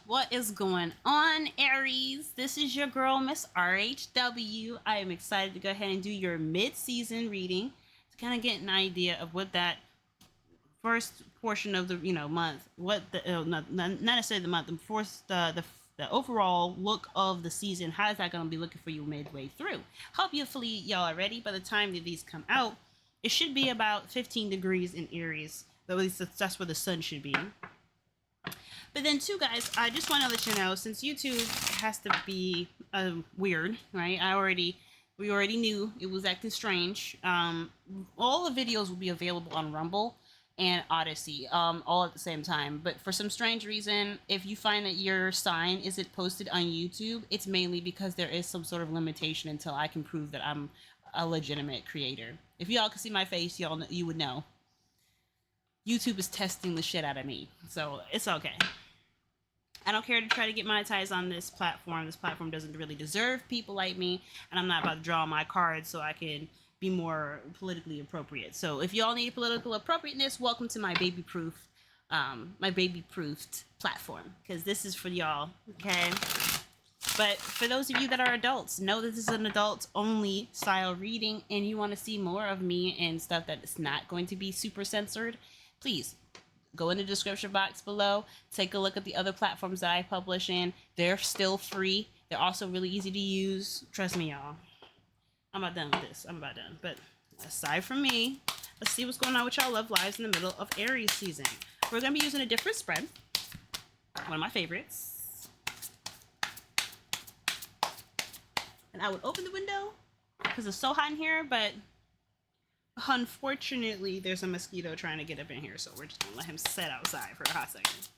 What is going on, Aries? This is your girl, Miss RHW. I am excited to go ahead and do your mid-season reading to kind of get an idea of what that first portion of the month, what the not necessarily the month, the first the overall look of the season. How is that going to be looking for you midway through? Hopefully, y'all are ready. By the time that these come out, it should be about 15 degrees in Aries. Though at least that's where the sun should be. But then, too, guys, I just want to let you know, since YouTube has to be weird, right? We already knew it was acting strange. All the videos will be available on Rumble and Odyssey, all at the same time. But for some strange reason, if you find that your sign isn't posted on YouTube, it's mainly because there is some sort of limitation until I can prove that I'm a legitimate creator. If y'all could see my face, you would know. YouTube is testing the shit out of me, so it's okay. I don't care to try to get monetized on this platform. This platform doesn't really deserve people like me, and I'm not about to draw my cards so I can be more politically appropriate. So if y'all need political appropriateness, welcome to my baby-proofed platform, because this is for y'all, okay? But for those of you that are adults, know that this is an adult-only style reading, and you want to see more of me and stuff that is not going to be super censored, please go in the description box below. Take a look at the other platforms that I publish in. They're still free. They're also really easy to use. Trust me, y'all. I'm about done with this. I'm about done. But aside from me, let's see what's going on with y'all love lives in the middle of Aries season. We're going to be using a different spread. One of my favorites. And I would open the window because it's so hot in here, but unfortunately, there's a mosquito trying to get up in here, so we're just gonna let him sit outside for a hot second.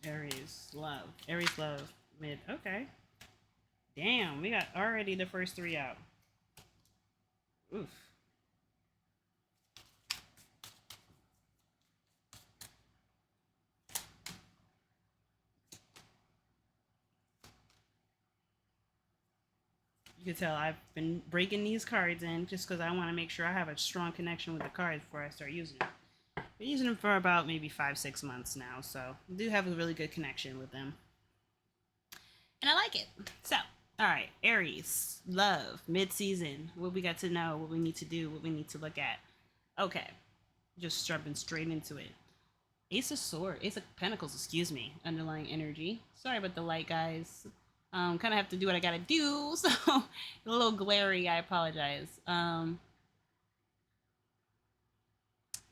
Aries love, mid. Okay. Damn, we got already the first three out. Oof. You can tell I've been breaking these cards in just because I want to make sure I have a strong connection with the cards before I start using them. Been using them for about maybe 5-6 months now, so I do have a really good connection with them. And I like it. So, alright, Aries, love, mid-season, what we got to know, what we need to do, what we need to look at. Okay, just jumping straight into it. Ace of Pentacles, excuse me, underlying energy. Sorry about the light, guys. Kind of have to do what I gotta do, so a little glary, I apologize.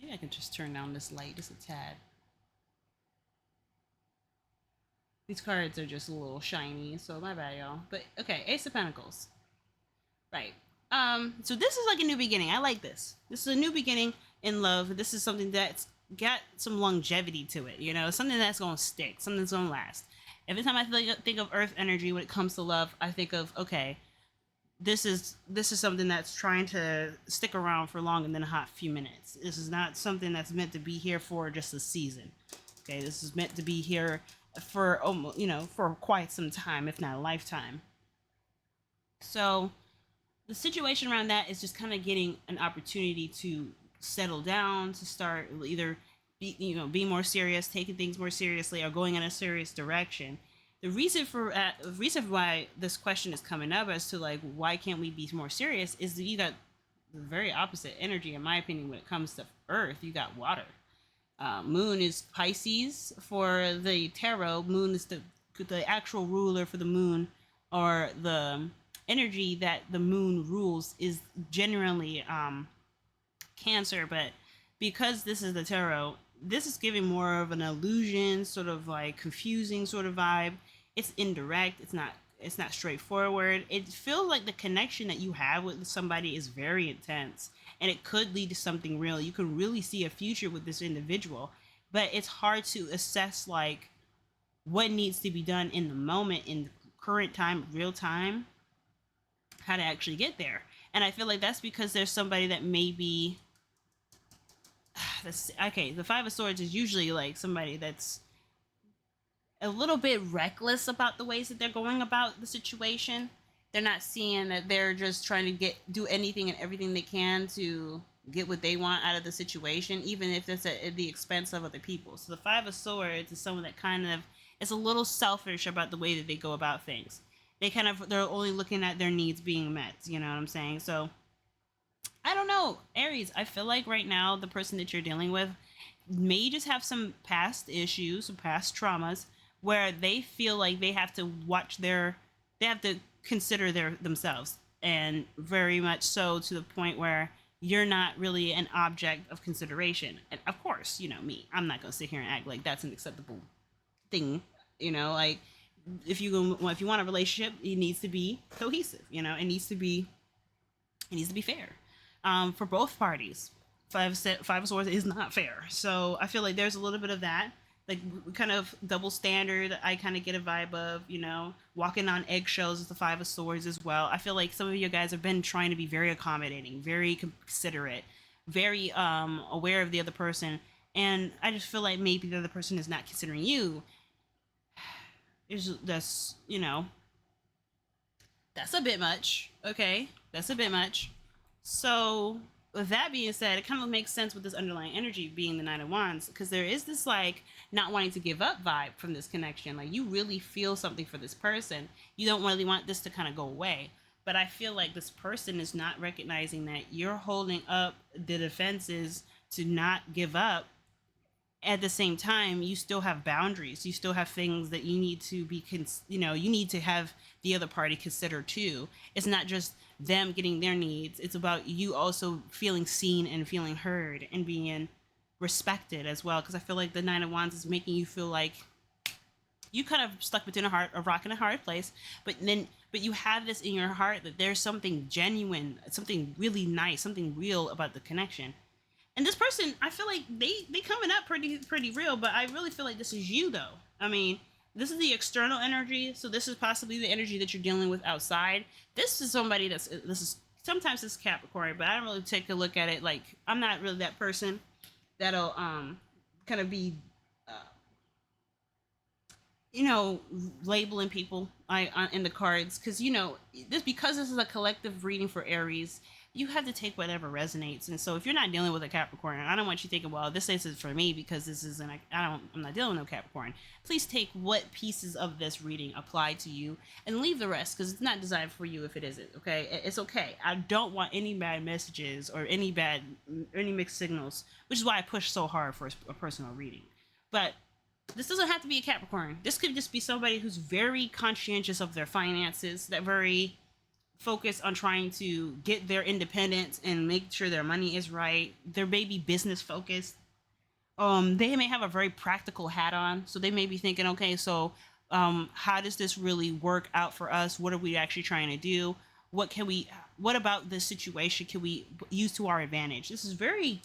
Maybe I can just turn down this light just a tad. These cards are just a little shiny, so my bad, y'all. But okay, Ace of Pentacles. Right. So this is like a new beginning. I like this. This is a new beginning in love. This is something that's got some longevity to it, you know, something that's gonna stick, something that's gonna last. Every time I think of earth energy when it comes to love, I think of, okay, this is something that's trying to stick around for longer than a hot few minutes. This is not something that's meant to be here for just a season. Okay, this is meant to be here for almost, for quite some time, if not a lifetime. So the situation around that is just kind of getting an opportunity to settle down, to start either being more serious, taking things more seriously, or going in a serious direction. The reason why this question is coming up as to like why can't we be more serious is that you got the very opposite energy, in my opinion, when it comes to Earth. You got water. Moon is Pisces for the tarot. Moon is the actual ruler for the moon, or the energy that the moon rules is generally Cancer, but because this is the tarot, this is giving more of an illusion, sort of like confusing sort of vibe. It's indirect. It's not straightforward. It feels like the connection that you have with somebody is very intense, and it could lead to something real. You could really see a future with this individual, but it's hard to assess like what needs to be done in the moment, in current time, real time, how to actually get there. And I feel like that's because there's somebody that maybe the Five of Swords is usually like somebody that's a little bit reckless about the ways that they're going about the situation. They're not seeing that they're just trying to do anything and everything they can to get what they want out of the situation, even if it's at the expense of other people. So the Five of Swords is someone that kind of is a little selfish about the way that they go about things. They're only looking at their needs being met. You know what I'm saying? So I don't know, Aries. I feel like right now the person that you're dealing with may just have some past issues, some past traumas, where they feel like they have to they have to consider themselves, and very much so to the point where you're not really an object of consideration. And of course, me, I'm not gonna sit here and act like that's an acceptable thing. Like if you want a relationship, it needs to be cohesive. It needs to be fair, for both parties. Five of Swords is not fair, so I feel like there's a little bit of that, like kind of double standard. I kind of get a vibe of walking on eggshells is the Five of Swords as well. I feel like some of you guys have been trying to be very accommodating, very considerate, very aware of the other person, and I just feel like maybe the other person is not considering you. That's a bit much. Okay, that's a bit much. So with that being said, it kind of makes sense with this underlying energy being the Nine of Wands, because there is this like not wanting to give up vibe from this connection. Like you really feel something for this person. You don't really want this to kind of go away. But I feel like this person is not recognizing that you're holding up the defenses to not give up. At the same time, you still have boundaries. You still have things that you need to you need to have the other party consider too. It's not just them getting their needs. It's about you also feeling seen and feeling heard and being respected as well. Because I feel like the Nine of Wands is making you feel like you kind of stuck between a rock and a hard place, but you have this in your heart that there's something genuine, something really nice, something real about the connection. And this person, I feel like they coming up pretty real, but I really feel like this is you though. I mean, this is the external energy, so this is possibly the energy that you're dealing with outside. This is somebody this is sometimes it's Capricorn, but I don't really take a look at it like I'm not really that person that'll kind of be labeling people in the cards, because this is a collective reading for Aries. You have to take whatever resonates, and so if you're not dealing with a Capricorn, I don't want you thinking, well, this is for me because this isn't. I'm not dealing with no Capricorn. Please take what pieces of this reading apply to you, and leave the rest because it's not designed for you if it isn't. Okay, it's okay. I don't want any bad messages or any mixed signals, which is why I push so hard for a personal reading. But this doesn't have to be a Capricorn. This could just be somebody who's very conscientious of their finances, that very focused on trying to get their independence and make sure their money is right. They're maybe business focused. They may have a very practical hat on, so they may be thinking, okay, so how does this really work out for us? What are we actually trying to do? What about this situation can we use to our advantage? This is very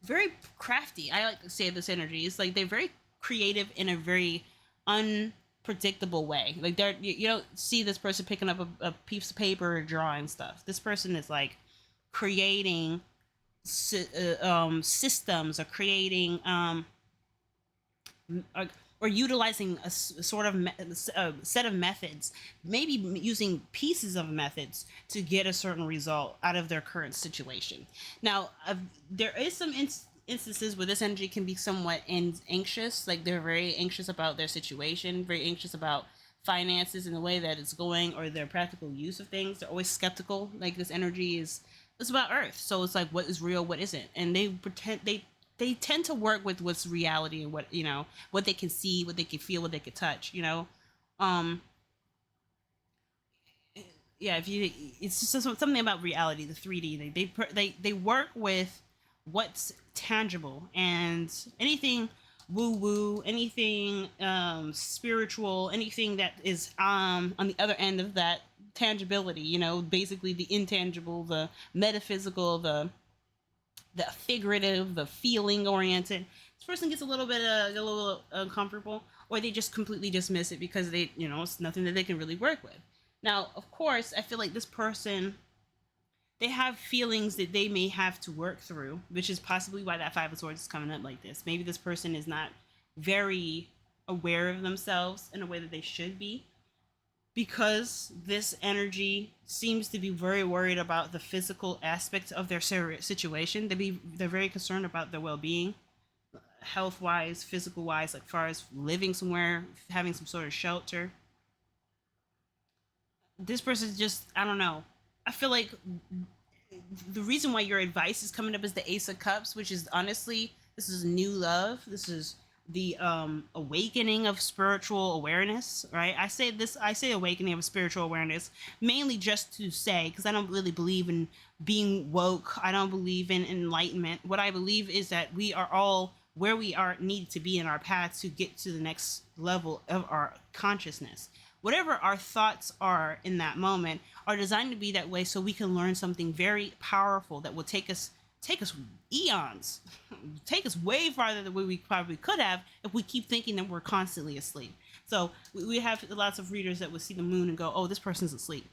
very crafty. I like to say this energy. It's like they're very creative in a very unpredictable way. Like you don't see this person picking up a piece of paper or drawing stuff. This person is like creating systems, or creating or utilizing a sort of a set of methods, maybe using pieces of methods to get a certain result out of their current situation. Now, there is some instances where this energy can be somewhat anxious, like they're very anxious about their situation, very anxious about finances and the way that it's going, or their practical use of things. They're always skeptical. Like this energy it's about Earth, so it's like what is real, what isn't, and they tend to work with what's reality and what they can see, what they can feel, what they can touch. Yeah, it's just something about reality, the 3D. They work with what's tangible, and anything woo woo, anything spiritual, anything that is on the other end of that tangibility. Basically the intangible, the metaphysical, the figurative, the feeling oriented. This person gets a little uncomfortable, or they just completely dismiss it because it's nothing that they can really work with. Now, of course, I feel like this person, they have feelings that they may have to work through, which is possibly why that Five of Swords is coming up like this. Maybe this person is not very aware of themselves in a way that they should be. because this energy seems to be very worried about the physical aspects of their situation. They're very concerned about their well-being, health wise, physical wise, like far as living somewhere, having some sort of shelter. This person's just, I don't know. I feel like the reason why your advice is coming up is the Ace of Cups, which is honestly, this is new love. This is the awakening of spiritual awareness, right? I say awakening of spiritual awareness mainly just to say, because I don't really believe in being woke. I don't believe in enlightenment. What I believe is that we are all where we are need to be in our path to get to the next level of our consciousness. Whatever our thoughts are in that moment are designed to be that way so we can learn something very powerful that will take us eons, take us way farther than we probably could have if we keep thinking that we're constantly asleep. So we have lots of readers that would see the moon and go, oh, this person's asleep.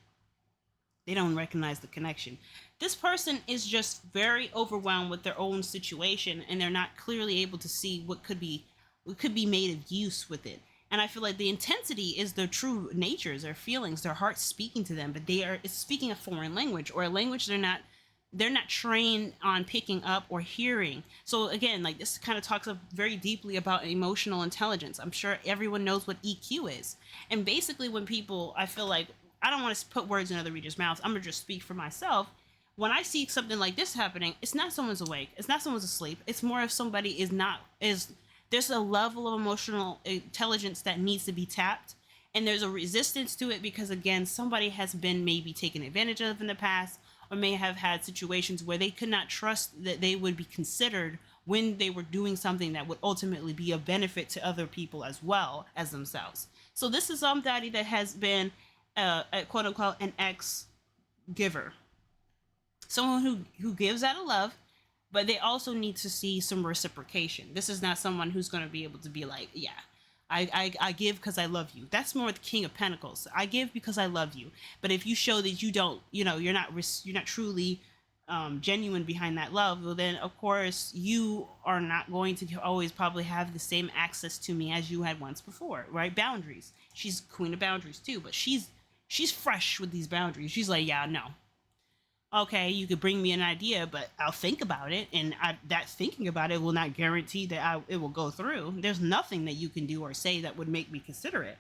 They don't recognize the connection. This person is just very overwhelmed with their own situation, and they're not clearly able to see what could be made of use with it. And I feel like the intensity is their true natures, their feelings, their hearts speaking to them, but it's speaking a foreign language, or a language they're not trained on picking up or hearing. So again, like, this kind of talks very deeply about emotional intelligence. I'm sure everyone knows what EQ is. And basically when people, I feel like, I don't want to put words in other readers' mouths. I'm going to just speak for myself. When I see something like this happening, it's not someone's awake. It's not someone's asleep. It's more if somebody there's a level of emotional intelligence that needs to be tapped. And there's a resistance to it because, again, somebody has been maybe taken advantage of in the past, or may have had situations where they could not trust that they would be considered when they were doing something that would ultimately be a benefit to other people as well as themselves. So this is somebody that has been a quote unquote an ex giver, someone who gives out of love, but they also need to see some reciprocation. This is not someone who's going to be able to be like, yeah, I give because I love you. That's more the King of Pentacles. I give because I love you. But if you show that you don't, you're not truly genuine behind that love, well, then of course you are not going to always probably have the same access to me as you had once before, right? Boundaries. She's queen of boundaries too, but she's fresh with these boundaries. She's like, yeah, no. Okay, you could bring me an idea, but I'll think about it, and that thinking about it will not guarantee that it will go through. There's nothing that you can do or say that would make me consider it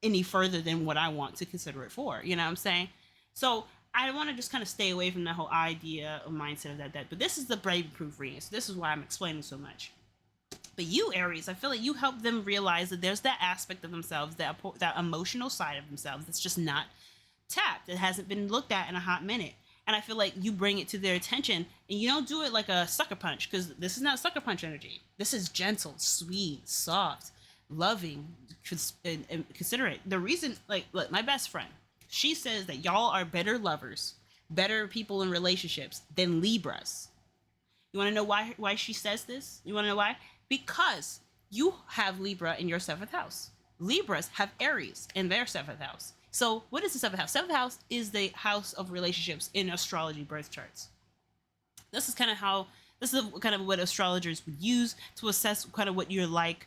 any further than what I want to consider it for. You know what I'm saying? So I want to just kind of stay away from that whole idea or mindset of that. But this is the brave proof reading, so this is why I'm explaining so much. But you, Aries, I feel like you help them realize that there's that aspect of themselves, that emotional side of themselves that's just not tapped. It hasn't been looked at in a hot minute. And I feel like you bring it to their attention, and you don't do it like a sucker punch, because this is not sucker punch energy. This is gentle, sweet, soft, loving, and considerate. The reason, like, look, my best friend, she says that y'all are better lovers, better people in relationships than Libras. You want to know why she says this? You want to know why? Because you have Libra in your 7th house. Libras have Aries in their 7th house. So what is the 7th house? 7th house is the house of relationships in astrology birth charts. This is kind of what astrologers would use to assess kind of what you're like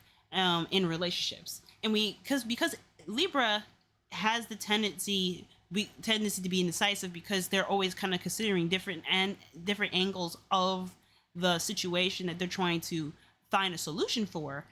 in relationships. And because Libra has the tendency to be indecisive, because they're always kind of considering different angles of the situation that they're trying to find a solution for.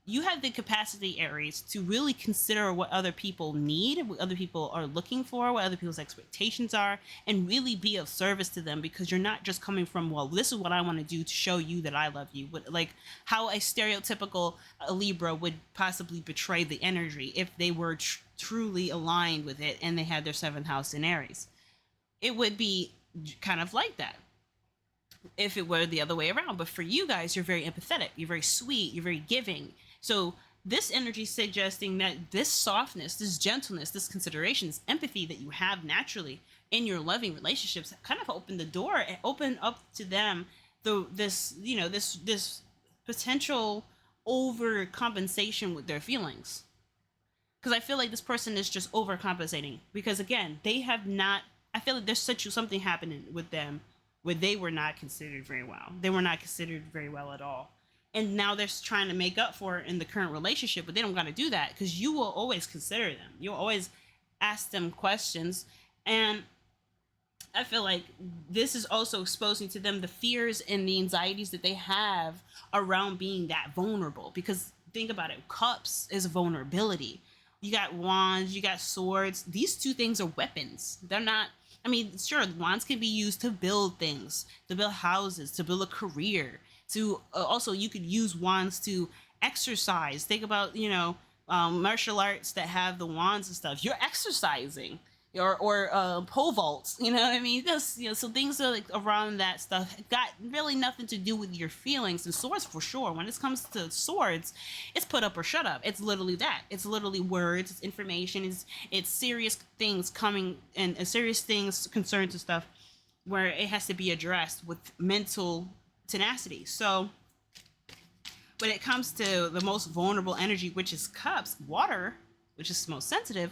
You have the capacity, Aries, to really consider what other people need, what other people are looking for, what other people's expectations are, and really be of service to them, because you're not just coming from, well, this is what I want to do to show you that I love you. Like how a stereotypical Libra would possibly betray the energy if they were truly aligned with it and they had their 7th house in Aries. It would be kind of like that if it were the other way around. But for you guys, you're very empathetic, you're very sweet, you're very giving. So this energy suggesting that this softness, this gentleness, this consideration, this empathy that you have naturally in your loving relationships kind of open the door and open up to them this potential overcompensation with their feelings. Because I feel like this person is just overcompensating, because again, I feel like there's something happening with them where they were not considered very well. They were not considered very well at all. and now they're trying to make up for it in the current relationship, but they don't got to do that because you will always consider them. You'll always ask them questions. And I feel like this is also exposing to them the fears and the anxieties that they have around being that vulnerable. Because think about it, cups is vulnerability. You got wands, you got swords. These two things are weapons. They're not, I mean, sure, wands can be used to build things, to build houses, to build a career. To also, you could use wands to exercise. Think about, martial arts that have the wands and stuff. You're exercising, or pole vaults. You know what I mean? Those, so things are like around that stuff got really nothing to do with your feelings. And swords, for sure. When it comes to swords, it's put up or shut up. It's literally that. It's literally words. It's information. It's serious things coming, and serious things, concerns and stuff, where it has to be addressed with mental tenacity. So when it comes to the most vulnerable energy, which is cups, water, which is most sensitive,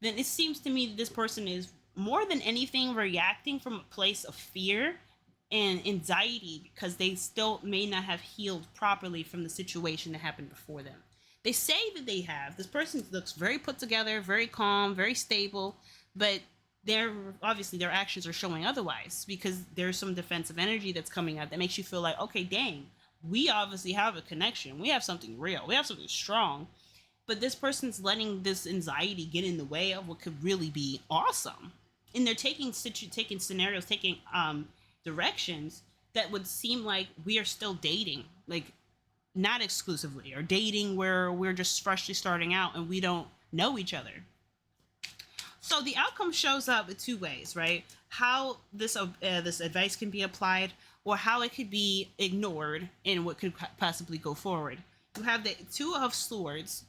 then it seems to me that this person is more than anything reacting from a place of fear and anxiety because they still may not have healed properly from the situation that happened before them. They say that they have. This person looks very put together, very calm, very stable, but obviously their actions are showing otherwise, because there's some defensive energy that's coming out that makes you feel like, okay, dang, we obviously have a connection. We have something real. We have something strong. But this person's letting this anxiety get in the way of what could really be awesome. And they're taking scenarios, taking directions that would seem like we are still dating, like not exclusively, or dating where we're just freshly starting out and we don't know each other. So the outcome shows up in two ways, right? How this advice can be applied, or how it could be ignored and what could possibly go forward. You have the Two of Swords.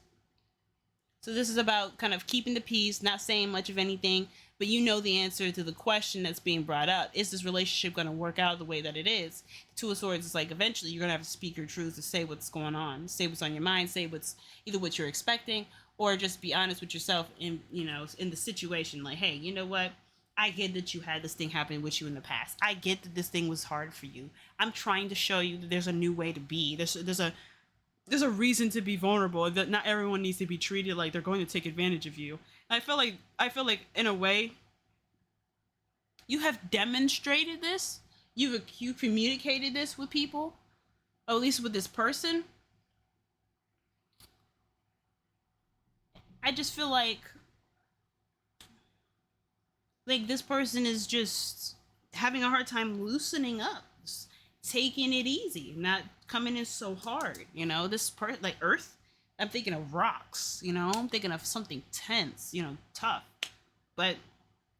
So this is about kind of keeping the peace, not saying much of anything, but you know the answer to the question that's being brought up. Is this relationship going to work out the way that it is? Two of Swords is like, eventually you're going to have to speak your truth, to say what's going on, say what's on your mind, say what's either what you're expecting, or just be honest with yourself in the situation. Like, hey, you know what? I get that you had this thing happen with you in the past. I get that this thing was hard for you. I'm trying to show you that there's a new way to be. There's a reason to be vulnerable. That not everyone needs to be treated like they're going to take advantage of you. I feel like in a way, you have demonstrated this. You communicated this with people, or at least with this person. I just feel like this person is just having a hard time loosening up, just taking it easy, not coming in so hard. This part, like Earth, I'm thinking of rocks. I'm thinking of something tense, tough. But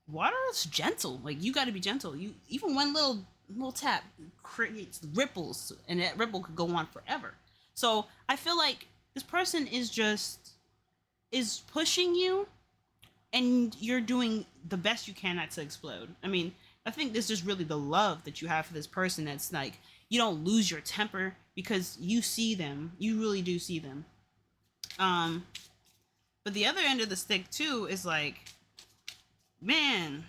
water is gentle. Like, you got to be gentle. You even one little tap creates ripples, and that ripple could go on forever. So I feel like this person is pushing you, and you're doing the best you can not to explode. I mean, I think this is really the love that you have for this person. That's like, you don't lose your temper because you see them. You really do see them. But the other end of the stick too is like, man,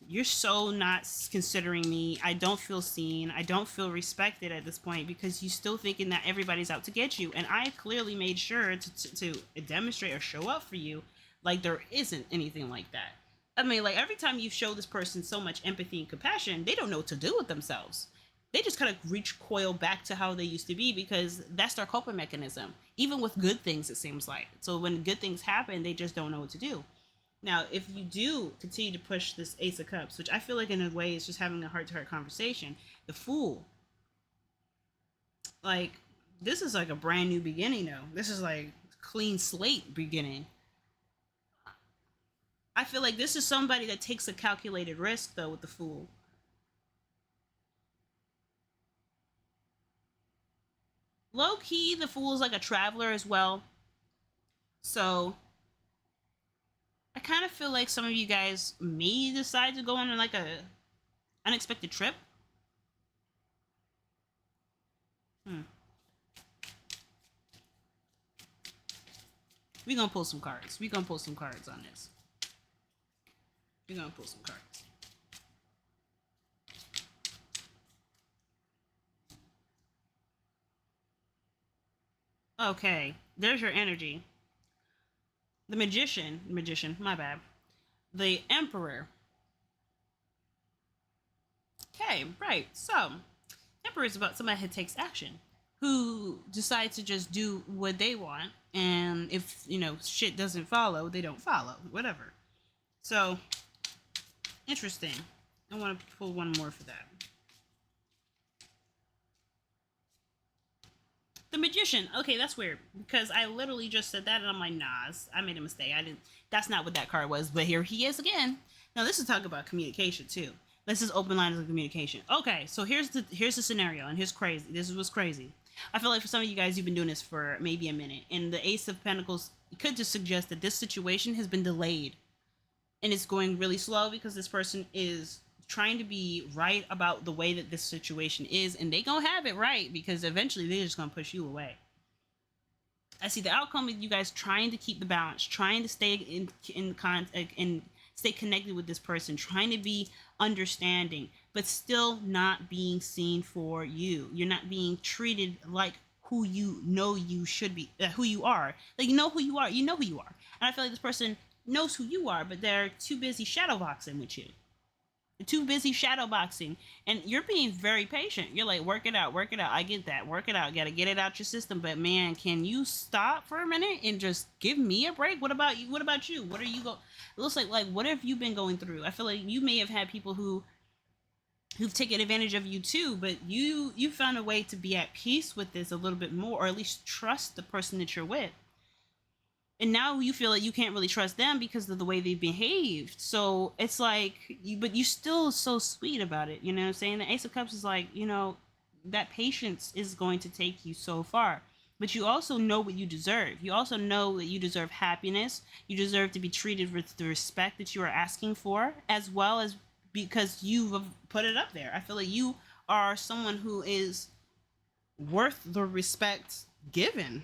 you're so not considering me. I don't feel seen. I don't feel respected at this point, because you're still thinking that everybody's out to get you. And I clearly made sure to demonstrate or show up for you like there isn't anything like that. I mean, like, every time you show this person so much empathy and compassion, they don't know what to do with themselves. They just kind of recoil back to how they used to be, because that's their coping mechanism. Even with good things, it seems like. So when good things happen, they just don't know what to do. Now, if you do continue to push this Ace of Cups, which I feel like in a way is just having a heart-to-heart conversation, the Fool, like, this is like a brand new beginning, though. This is like clean slate beginning. I feel like this is somebody that takes a calculated risk, though, with the Fool. Low-key, the Fool is like a traveler as well. So I kind of feel like some of you guys may decide to go on like a unexpected trip. We're gonna pull some cards. We're gonna pull some cards on this. We're gonna pull some cards. Okay, there's your energy. The magician, my bad. The emperor. Okay, right. So, emperor is about somebody who takes action, who decides to just do what they want, and if shit doesn't follow, they don't follow. Whatever. So, interesting. I want to pull one more for that. The magician. Okay, that's weird because I literally just said that and I'm like, nah, I made a mistake. I didn't. That's not what that card was. But here he is again. Now this is talk about communication too. This is open lines of communication. Okay, so here's the scenario, and here's crazy. This was crazy. I feel like for some of you guys, you've been doing this for maybe a minute, and the Ace of Pentacles could just suggest that this situation has been delayed, and it's going really slow because this person is trying to be right about the way that this situation is, and they gonna have it right because eventually they're just gonna push you away. I see the outcome of you guys trying to keep the balance, trying to stay in contact and stay connected with this person, trying to be understanding, but still not being seen for you. You're not being treated like who you know you should be, who you are. Like, you know who you are. You know who you are. And I feel like this person knows who you are, but they're too busy shadowboxing with you. They're too busy shadowboxing, and you're being very patient. You're like, work it out, work it out. I get that, work it out. Got to get it out your system. But man, can you stop for a minute and just give me a break? What about you? What about you? What are you go? It looks like what have you been going through? I feel like you may have had people who've taken advantage of you too, but you found a way to be at peace with this a little bit more, or at least trust the person that you're with. And now you feel like you can't really trust them because of the way they've behaved. So it's like, but you still so sweet about it. You know what I'm saying? The Ace of Cups is like, that patience is going to take you so far. But you also know what you deserve. You also know that you deserve happiness. You deserve to be treated with the respect that you are asking for, as well as because you've put it up there. I feel like you are someone who is worth the respect given,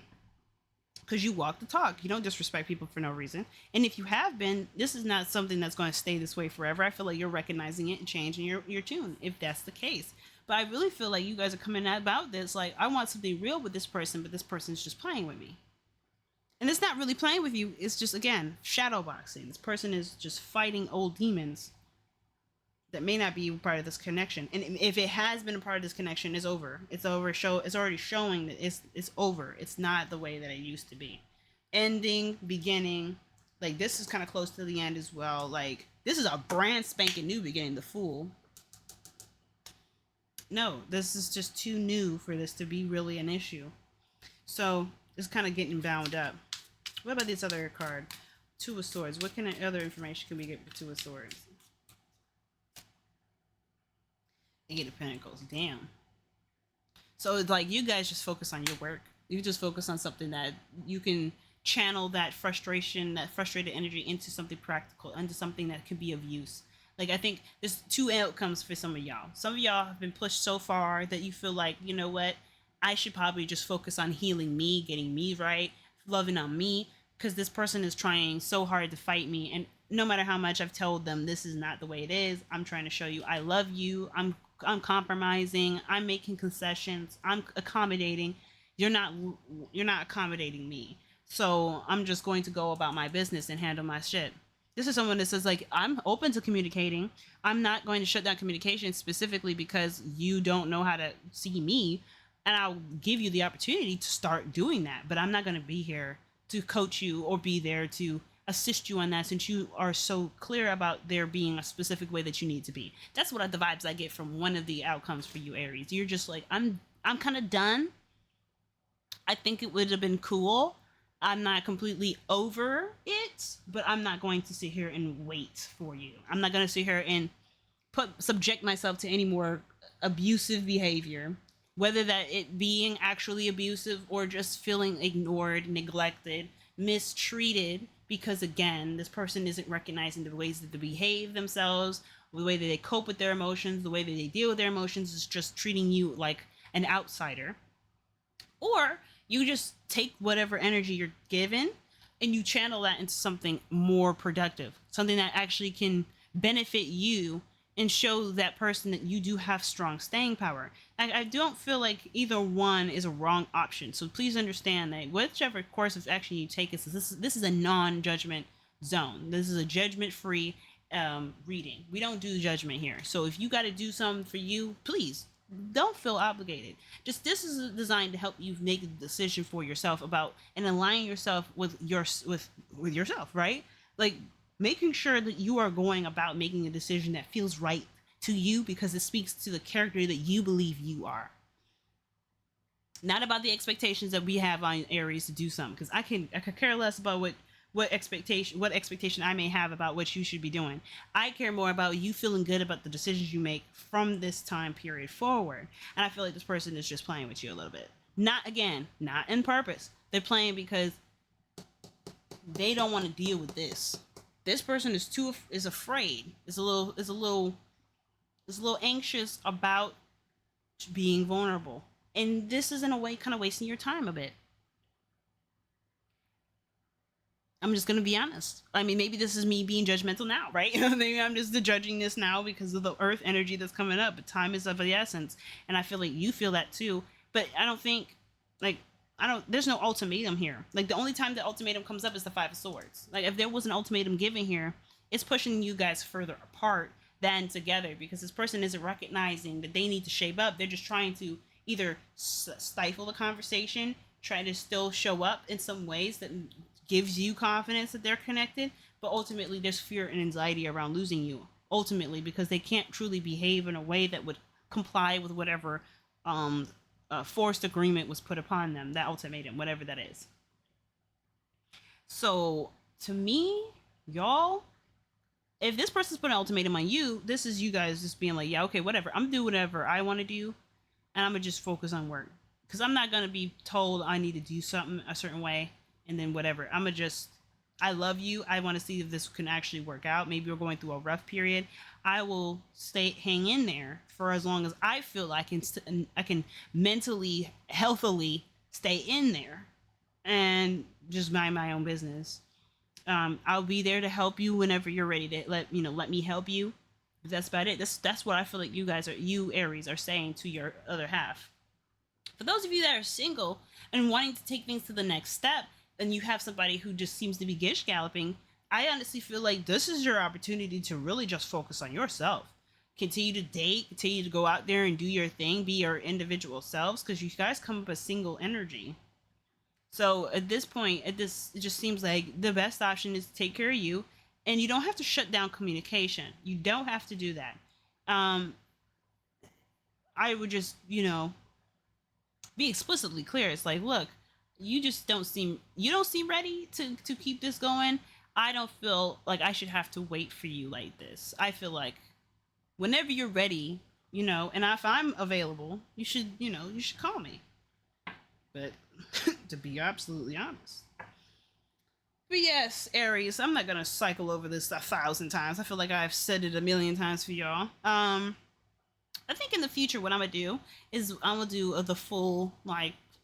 because you walk the talk. You don't disrespect people for no reason. And if you have been, this is not something that's going to stay this way forever. I feel like you're recognizing it and changing your tune, if that's the case. But I really feel like you guys are coming out about this like, I want something real with this person, but this person's just playing with me. And it's not really playing with you. It's just, again, shadow boxing. This person is just fighting old demons that may not be part of this connection. And if it has been a part of this connection, it's over. It's over. It's already showing that it's over. It's not the way that it used to be. Ending, beginning. Like, this is kind of close to the end as well. Like, this is a brand spanking new beginning. The Fool. No, this is just too new for this to be really an issue. So it's kind of getting bound up. What about this other card? Two of Swords. What kind of other information can we get with Two of Swords? Eight of Pentacles. Damn. So it's like you guys just focus on your work. You just focus on something that you can channel that frustration, that frustrated energy into something practical, into something that could be of use. Like, I think there's two outcomes for some of y'all. Some of y'all have been pushed so far that you feel like, you know what? I should probably just focus on healing me, getting me right, loving on me, because this person is trying so hard to fight me. And no matter how much I've told them this is not the way it is, I'm trying to show you I love you. I'm compromising. I'm making concessions. I'm accommodating. You're not accommodating me. So I'm just going to go about my business and handle my shit. This is someone that says, like, I'm open to communicating. I'm not going to shut down communication specifically because you don't know how to see me. And I'll give you the opportunity to start doing that. But I'm not going to be here to coach you or be there to assist you on that, since you are so clear about there being a specific way that you need to be. That's what the vibes I get from one of the outcomes for you, Aries. You're just like, I'm kind of done. I think it would have been cool. I'm not completely over it, but I'm not going to sit here and wait for you. I'm not going to sit here and subject myself to any more abusive behavior, whether that it being actually abusive or just feeling ignored, neglected, mistreated, because again, this person isn't recognizing the ways that they behave themselves, the way that they cope with their emotions, the way that they deal with their emotions is just treating you like an outsider. Or you just take whatever energy you're given and you channel that into something more productive, something that actually can benefit you and show that person that you do have strong staying power. I don't feel like either one is a wrong option. So please understand that whichever course of action you take, this is a non-judgment zone. This is a judgment-free reading. We don't do judgment here. So if you got to do something for you, please don't feel obligated. Just this is designed to help you make a decision for yourself about and align yourself with yourself, right? Like making sure that you are going about making a decision that feels right to you because it speaks to the character that you believe you are. Not about the expectations that we have on Aries to do something, because I could care less about what expectation I may have about what you should be doing. I care more about you feeling good about the decisions you make from this time period forward. And I feel like this person is just playing with you a little bit. Not in purpose. They're playing because they don't want to deal with this. This person is afraid. Is a little anxious about being vulnerable. And this is in a way kind of wasting your time a bit. I'm just going to be honest. I mean, maybe this is me being judgmental now, right? Maybe I'm just judging this now because of the earth energy that's coming up. But time is of the essence. And I feel like you feel that too. But I don't think, there's no ultimatum here. Like, the only time the ultimatum comes up is the Five of Swords. Like, if there was an ultimatum given here, it's pushing you guys further apart than together, because this person isn't recognizing that they need to shape up. They're just trying to either stifle the conversation, try to still show up in some ways that gives you confidence that they're connected, but ultimately there's fear and anxiety around losing you, ultimately, because they can't truly behave in a way that would comply with whatever forced agreement was put upon them, that ultimatum, whatever that is. So to me, y'all, if this person's put an ultimatum on you, this is you guys just being like, yeah, okay, whatever, I'm doing whatever I want to do, and I'm gonna just focus on work, because I'm not gonna be told I need to do something a certain way and then whatever. I love you. I want to see if this can actually work out. Maybe we're going through a rough period. I will hang in there for as long as I feel I can mentally, healthily stay in there and just mind my own business. I'll be there to help you whenever you're ready to let me help you. But that's about it. That's what I feel like you Aries are saying to your other half. For those of you that are single and wanting to take things to the next step, and you have somebody who just seems to be gish galloping, I honestly feel like this is your opportunity to really just focus on yourself. Continue to date, continue to go out there and do your thing, be your individual selves, because you guys come up as single energy. So at this point, it just seems like the best option is to take care of you, and you don't have to shut down communication. You don't have to do that. I would just, be explicitly clear. It's like, look, you don't seem ready to keep this going. I don't feel like I should have to wait for you like this. I feel like whenever you're ready, and if I'm available, you should call me. But to be absolutely honest. But yes, Aries, I'm not gonna cycle over this 1,000 times. I feel like I've said it 1,000,000 times for y'all. I think in the future, what I'm gonna do is I'm gonna do the full,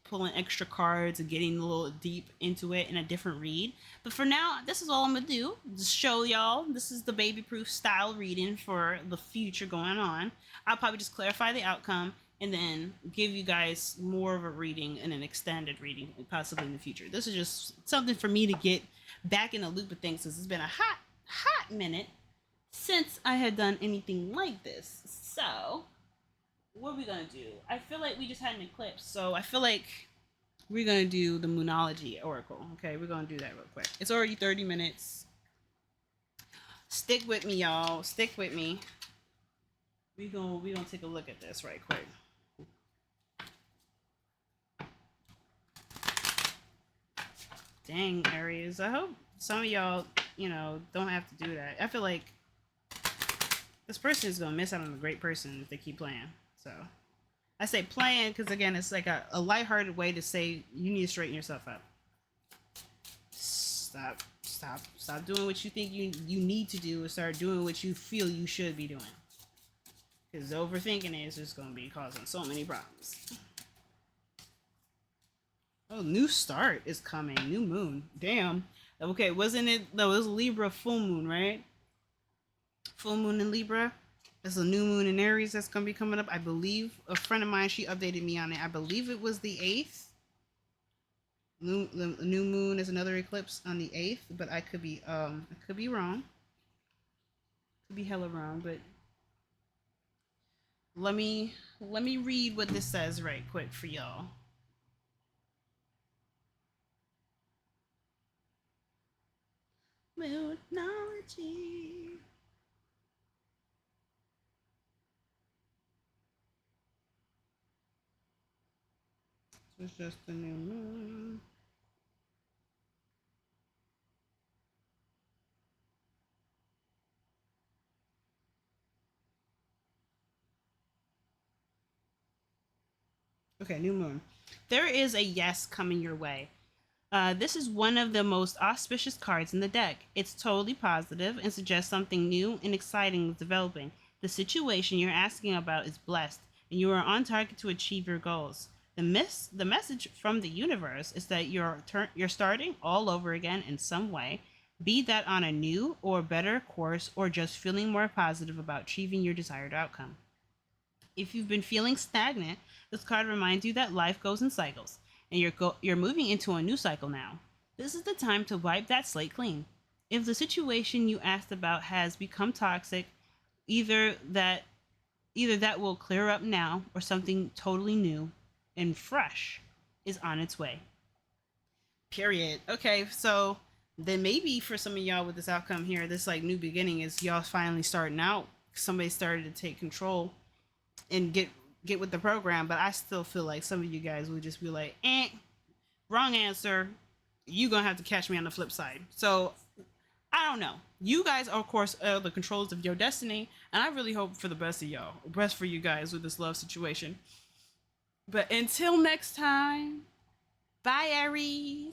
pulling extra cards and getting a little deep into it in a different read. But for now, this is all I'm gonna do. Just show y'all this is the baby proof style reading for the future going on. I'll probably just clarify the outcome and then give you guys more of a reading and an extended reading possibly in the future. This is just something for me to get back in the loop of things, since it's been a hot minute since I had done anything like this. So what are we gonna do? I feel like we just had an eclipse, so I feel like we're gonna do the Moonology Oracle. Okay, we're gonna do that real quick. It's already 30 minutes. Stick with me, y'all. Stick with me. We gonna take a look at this right quick. Dang, Aries. I hope some of y'all, don't have to do that. I feel like this person is gonna miss out on a great person if they keep playing. So I say playing because, again, it's like a lighthearted way to say you need to straighten yourself up. Stop doing what you think you need to do and start doing what you feel you should be doing. Because overthinking is just going to be causing so many problems. Oh, new start is coming. New moon. Damn. Okay, wasn't it? No, it was Libra full moon, right? Full moon in Libra. There's a new moon in Aries that's going to be coming up. I believe a friend of mine, she updated me on it. I believe it was the 8th. The new moon is another eclipse on the 8th, but I could be wrong. Could be hella wrong, but let me read what this says right quick for y'all. Moonology. So it's just the new moon. Okay, new moon. There is a yes coming your way. This is one of the most auspicious cards in the deck. It's totally positive and suggests something new and exciting is developing. The situation you're asking about is blessed, and you are on target to achieve your goals. The message from the universe is that you're starting all over again in some way, be that on a new or better course or just feeling more positive about achieving your desired outcome. If you've been feeling stagnant, this card reminds you that life goes in cycles, and you're moving into a new cycle now. This is the time to wipe that slate clean. If the situation you asked about has become toxic, either that either that will clear up now or something totally new and fresh is on its way. Period. Okay, so then maybe for some of y'all with this outcome here, this like new beginning is y'all finally starting out. Somebody started to take control and get with the program, but I still feel like some of you guys would just be like, wrong answer. You gonna have to catch me on the flip side. So I don't know. You guys are, of course, the controllers of your destiny, and I really hope for the best of y'all, best for you guys with this love situation. But until next time, bye, Aries.